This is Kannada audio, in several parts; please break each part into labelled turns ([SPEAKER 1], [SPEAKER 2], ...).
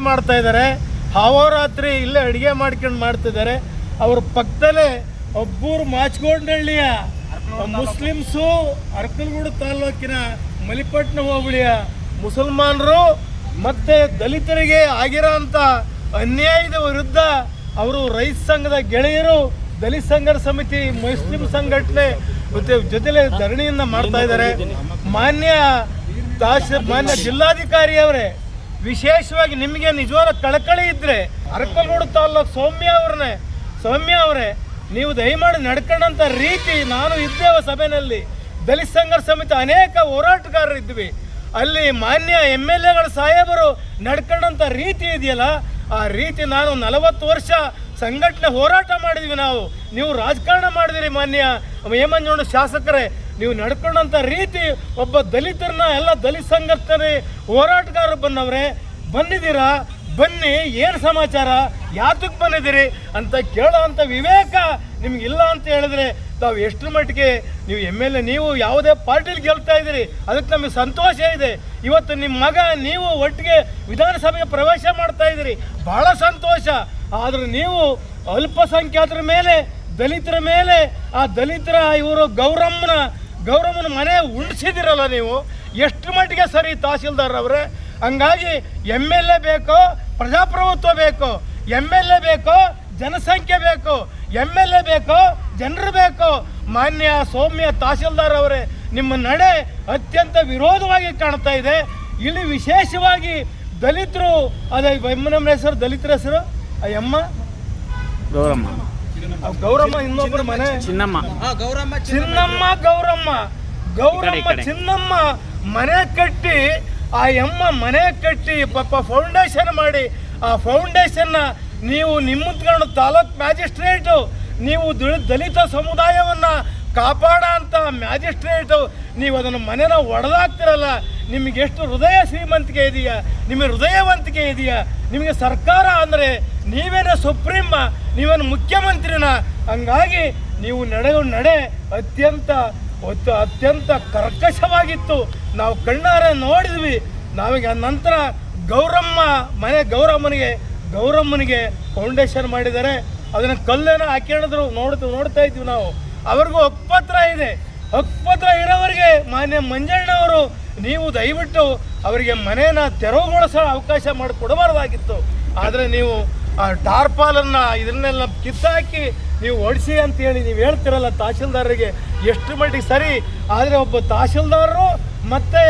[SPEAKER 1] ಮಾಡ್ತಾ ಇದ್ದಾರೆ. ಅಹೋರಾತ್ರಿ ಇಲ್ಲೇ ಅಡುಗೆ ಮಾಡ್ಕೊಂಡು ಮಾಡ್ತಿದ್ದಾರೆ. ಅವ್ರ ಪಕ್ಕದಲ್ಲೇ ಒಬ್ಬೂರು ಮಾಚಗೊಂಡಹಳ್ಳಿಯ ಮುಸ್ಲಿಮ್ಸು, ಅರ್ಕಲಗೂಡು ತಾಲೂಕಿನ ಮಲಿಪಟ್ಟಣ ಹೋಬಳಿಯ ಮುಸಲ್ಮಾನರು ಮತ್ತು ದಲಿತರಿಗೆ ಆಗಿರೋ ಅಂಥ ಅನ್ಯಾಯದ ವಿರುದ್ಧ ಅವರು ರೈತ ಸಂಘದ ಗೆಳೆಯರು, ದಲಿತ ಸಂಘರ್ಷ ಸಮಿತಿ, ಮುಸ್ಲಿಂ ಸಂಘಟನೆ ಜೊತೆಲೆ ಧರಣಿಯನ್ನು ಮಾಡ್ತಾ ಇದ್ದಾರೆ. ಮಾನ್ಯ ಜಿಲ್ಲಾಧಿಕಾರಿ ಅವರೇ, ವಿಶೇಷವಾಗಿ ನಿಮಗೆ ನಿಜವಾದ ಕಳಕಳಿ ಇದ್ದರೆ ಅರ್ಕಲಗೂಡು ತಾಲೂಕು ಸೌಮ್ಯ ಅವರೇ, ನೀವು ದಯಮಾಡಿ ನಡ್ಕೊಂಡಂಥ ರೀತಿ, ನಾನು ಇದ್ದೇವೆ ಸಭೆಯಲ್ಲಿ, ದಲಿತ ಸಂಘರ್ಷ ಸಮಿತಿ ಅನೇಕ ಹೋರಾಟಗಾರರು ಇದ್ವಿ, ಅಲ್ಲಿ ಮಾನ್ಯ MLAಗಳ ಸಾಹೇಬರು ನಡ್ಕೊಂಡಂಥ ರೀತಿ ಇದೆಯಲ್ಲ, ಆ ರೀತಿ ನಾನು 40 ವರ್ಷ ಸಂಘಟನೆ ಹೋರಾಟ ಮಾಡಿದ್ವಿ ನೀವು ರಾಜಕಾರಣ ಮಾಡಿದಿರಿ. ಮಾನ್ಯ ಹೇಮಂಜೇಗೌಡ ಶಾಸಕರೇ, ನೀವು ನಡ್ಕೊಂಡಂಥ ರೀತಿ, ಒಬ್ಬ ದಲಿತರನ್ನ ಎಲ್ಲ ದಲಿತ ಸಂಘಟನೆ ಹೋರಾಟಗಾರರು ಬಂದಿದ್ದೀರಾ, ಬನ್ನಿ, ಏನು ಸಮಾಚಾರ, ಯಾತಕ್ಕೆ ಬಂದಿದ್ದೀರಿ ಅಂತ ಕೇಳೋ ಅಂಥ ವಿವೇಕ ನಿಮಗಿಲ್ಲ ಅಂತ ಹೇಳಿದ್ರೆ ತಾವು ಎಷ್ಟರ ಮಟ್ಟಿಗೆ ನೀವು MLA, ನೀವು ಯಾವುದೇ ಪಾರ್ಟಿಲಿ ಗೆಲ್ತಾ ಇದ್ದೀರಿ, ಅದಕ್ಕೆ ನಮಗೆ ಸಂತೋಷ ಇದೆ. ಇವತ್ತು ನಿಮ್ಮ ಮಗ ನೀವು ಒಟ್ಟಿಗೆ ವಿಧಾನಸಭೆಗೆ ಪ್ರವೇಶ ಮಾಡ್ತಾ ಇದ್ದೀರಿ, ಭಾಳ ಸಂತೋಷ. ಆದರೆ ನೀವು ಅಲ್ಪಸಂಖ್ಯಾತರ ಮೇಲೆ, ದಲಿತರ ಮೇಲೆ, ಆ ದಲಿತರ ಇವರು ಗೌರಮ್ಮನ ಮನೆ ಉಳಿಸಿದಿರಲ್ಲ ನೀವು, ಎಷ್ಟು ಮಟ್ಟಿಗೆ ಸರಿ ತಹಸೀಲ್ದಾರ್ ಅವರೇ? ಹಂಗಾಗಿ MLA ಬೇಕೋ, ಪ್ರಜಾಪ್ರಭುತ್ವ ಬೇಕು, MLA ಬೇಕೋ, ಜನಸಂಖ್ಯೆ ಬೇಕು, MLA ಬೇಕೋ, ಜನರು ಬೇಕು. ಮಾನ್ಯ ಸೌಮ್ಯ ತಹಸೀಲ್ದಾರ್ ಅವರೇ, ನಿಮ್ಮ ನಡೆ ಅತ್ಯಂತ ವಿರೋಧವಾಗಿ ಕಾಣ್ತಾ ಇದೆ. ಇಲ್ಲಿ ವಿಶೇಷವಾಗಿ ದಲಿತರು, ಅದೇ ನಮ್ಮ ಹೆಸರು, ದಲಿತರ ಹೆಸರು ಅಯ್ಯಮ್ಮ ಗೌರಮ್ಮ, ಇನ್ನೊಬ್ಬರ ಮನೆ ಚಿನ್ನಮ್ಮ ಮನೆ ಕಟ್ಟಿ, ಆ ಮನೆ ಕಟ್ಟಿ ಪಾಪ ಫೌಂಡೇಶನ್ ಮಾಡಿ, ಆ ಫೌಂಡೇಶನ್ನ ನೀವು ನಿಮ್ಮತ್ಕೊಂಡು ತಾಲೂಕ್ ಮ್ಯಾಜಿಸ್ಟ್ರೇಟು, ನೀವು ದಲಿತ ಸಮುದಾಯವನ್ನು ಕಾಪಾಡ ಅಂತ ಮ್ಯಾಜಿಸ್ಟ್ರೇಟು, ನೀವು ಅದನ್ನು ಮನೆನ ಒಡೆದಾಕ್ತಿರಲ್ಲ. ನಿಮಗೆ ಎಷ್ಟು ಹೃದಯ ಶ್ರೀಮಂತಿಕೆ ಇದೆಯಾ, ನಿಮಗೆ ಹೃದಯವಂತಿಕೆ ಇದೆಯಾ? ನಿಮಗೆ ಸರ್ಕಾರ ಅಂದರೆ ನೀವೇನೇ ಸುಪ್ರೀಮ, ನೀವೇನು ಮುಖ್ಯಮಂತ್ರಿನ? ಹಂಗಾಗಿ ನೀವು ನಡೆ ಅತ್ಯಂತ ಕರ್ಕಶವಾಗಿತ್ತು, ನಾವು ಕಣ್ಣಾರೆ ನೋಡಿದ್ವಿ. ನಾವೀಗ ನಂತರ ಗೌರಮ್ಮನಿಗೆ ಫೌಂಡೇಶನ್ ಮಾಡಿದ್ದಾರೆ, ಅದನ್ನು ಕಲ್ಲೇನೋ ಹಾಕಿಡಿದ್ರು, ನೋಡ್ತಾ ಇದ್ವಿ ನಾವು. ಅವ್ರಿಗೂ ಹಕ್ಕುಪತ್ರ ಇದೆ. ಹಕ್ಕುಪತ್ರ ಇರೋವರಿಗೆ ಮಾನ್ಯ ಮಂಜಣ್ಣವರು, ನೀವು ದಯವಿಟ್ಟು ಅವರಿಗೆ ಮನೇನ ತೆರವುಗೊಳಿಸೋ ಅವಕಾಶ ಮಾಡಿಕೊಡಬಾರ್ದಾಗಿತ್ತು. ಆದರೆ ನೀವು ಆ ಟಾರ್ಪಾಲನ್ನು ಇದನ್ನೆಲ್ಲ ಕಿತ್ತಾಕಿ ನೀವು ಓಡಿಸಿ ಅಂತೇಳಿ ನೀವು ಹೇಳ್ತಿರಲ್ಲ ತಹಸೀಲ್ದಾರರಿಗೆ, ಎಷ್ಟು ಮಟ್ಟಿಗೆ ಸರಿ? ಆದರೆ ಒಬ್ಬ ತಹಸೀಲ್ದಾರರು ಮತ್ತು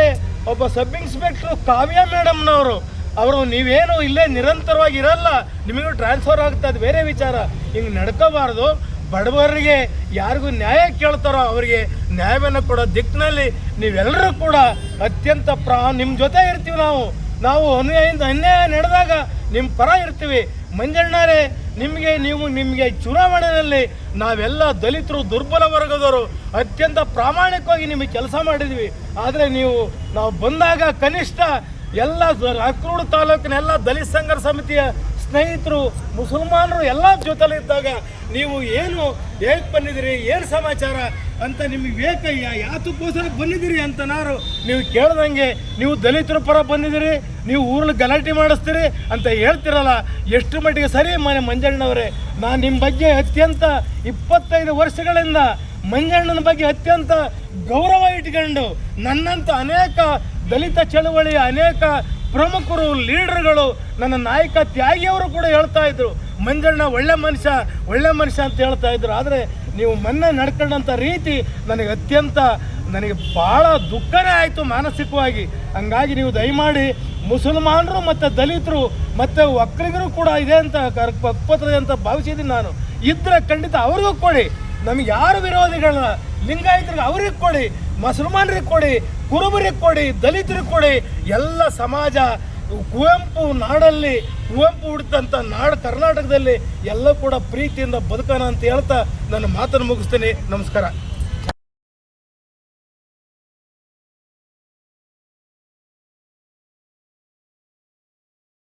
[SPEAKER 1] ಒಬ್ಬ ಸಬ್ ಇನ್ಸ್ಪೆಕ್ಟ್ರು ಕಾವ್ಯ ಮೇಡಮ್ನವರು, ಅವರು ನೀವೇನು ಇಲ್ಲೇ ನಿರಂತರವಾಗಿ ಇರಲ್ಲ, ನಿಮಗೂ ಟ್ರಾನ್ಸ್ಫರ್ ಆಗ್ತದೆ, ಬೇರೆ ವಿಚಾರ. ಹಿಂಗೆ ನಡ್ಕೋಬಾರ್ದು. ಬಡವರಿಗೆ ಯಾರಿಗೂ ನ್ಯಾಯ ಕೇಳ್ತಾರೋ ಅವರಿಗೆ ನ್ಯಾಯವನ್ನು ಕೊಡೋ ದಿಕ್ಕಿನಲ್ಲಿ ನೀವೆಲ್ಲರೂ ಕೂಡ ಅತ್ಯಂತ ನಿಮ್ಮ ಜೊತೆ ಇರ್ತೀವಿ. ನಾವು ಅನ್ಯಾಯ ನಡೆದಾಗ ನಿಮ್ಮ ಪರ ಇರ್ತೀವಿ. ಮಂಜಣ್ಣರೇ, ನಿಮಗೆ ಚುನಾವಣೆಯಲ್ಲಿ ನಾವೆಲ್ಲ ದಲಿತರು, ದುರ್ಬಲ ವರ್ಗದವರು ಅತ್ಯಂತ ಪ್ರಾಮಾಣಿಕವಾಗಿ ನಿಮಗೆ ಕೆಲಸ ಮಾಡಿದ್ವಿ. ಆದರೆ ನಾವು ಬಂದಾಗ ಕನಿಷ್ಠ ಎಲ್ಲ ಅರ್ಕಲಗೂಡು ತಾಲೂಕಿನ ಎಲ್ಲ ದಲಿತ ಸಂಘರ್ಷ ಸಮಿತಿಯ ಸ್ನೇಹಿತರು, ಮುಸಲ್ಮಾನರು ಎಲ್ಲ ಜೊತೆಲಿದ್ದಾಗ ನೀವು ಹೇಗೆ ಬಂದಿದ್ದೀರಿ, ಏನು ಸಮಾಚಾರ ಅಂತ ನಿಮಗೆ ಬೇಕಯ್ಯ, ಯಾತಕ್ಕೋಸ್ಕರ ಬಂದಿದ್ದೀರಿ ಅಂತ ನೀವು ಕೇಳ್ದಂಗೆ ನೀವು ದಲಿತರ ಪರ ಬಂದಿದ್ದೀರಿ, ನೀವು ಊರಲ್ಲಿ ಗಲಾಟೆ ಮಾಡಿಸ್ತೀರಿ ಅಂತ ಹೇಳ್ತಿರಲ್ಲ, ಎಷ್ಟು ಮಟ್ಟಿಗೆ ಸರಿ? ಮಂಜಣ್ಣವರೇ, ನಾನು ನಿಮ್ಮ ಬಗ್ಗೆ ಅತ್ಯಂತ 25 ವರ್ಷಗಳಿಂದ ಮಂಜಣ್ಣನ ಬಗ್ಗೆ ಅತ್ಯಂತ ಗೌರವ ಇಟ್ಕೊಂಡು, ನನ್ನಂಥ ಅನೇಕ ದಲಿತ ಚಳವಳಿಯ ಅನೇಕ ಪ್ರಮುಖರು, ಲೀಡರ್ಗಳು, ನನ್ನ ನಾಯಕ ತ್ಯಾಗಿಯವರು ಕೂಡ ಹೇಳ್ತಾ ಇದ್ರು, ಮಂಜಣ್ಣ ಒಳ್ಳೆ ಮನುಷ್ಯ ಅಂತ ಹೇಳ್ತಾ ಇದ್ರು. ಆದರೆ ನೀವು ಮೊನ್ನೆ ನಡ್ಕೊಂಡಂಥ ರೀತಿ ನನಗೆ ಭಾಳ ದುಃಖನೇ ಆಯಿತು ಮಾನಸಿಕವಾಗಿ. ಹಂಗಾಗಿ ನೀವು ದಯಮಾಡಿ ಮುಸಲ್ಮಾನರು ಮತ್ತು ದಲಿತರು ಮತ್ತು ಒಕ್ಕಲಿಗರು ಕೂಡ ಇದೆ ಅಂತ ಹಕ್ಕುಪತ್ರ ಅಂತ ಭಾವಿಸಿದ್ದೀನಿ ನಾನು. ಇದ್ರೆ ಖಂಡಿತ ಅವ್ರಿಗೂ ಕೊಡಿ, ನಮಗೆ ಯಾರು ವಿರೋಧಿಗಳನ್ನ, ಲಿಂಗಾಯತರಿಗೆ ಅವ್ರಿಗೆ ಕೊಡಿ, ಮುಸಲ್ಮಾನರಿಗೆ ಕೊಡಿ, ಕುರುಬರಿಗೆ ಕೊಡಿ, ದಲಿತರಿಗೆ ಕೊಡಿ. ಎಲ್ಲ ಸಮಾಜ ಕುವೆಂಪು ಹುಟ್ಟಿದಂಥ ನಾಡು ಕರ್ನಾಟಕದಲ್ಲಿ ಎಲ್ಲ ಕೂಡ ಪ್ರೀತಿಯಿಂದ ಬದುಕೋಣ ಅಂತ ಹೇಳ್ತಾ ನನ್ನ ಮಾತನ್ನು ಮುಗಿಸ್ತೀನಿ. ನಮಸ್ಕಾರ.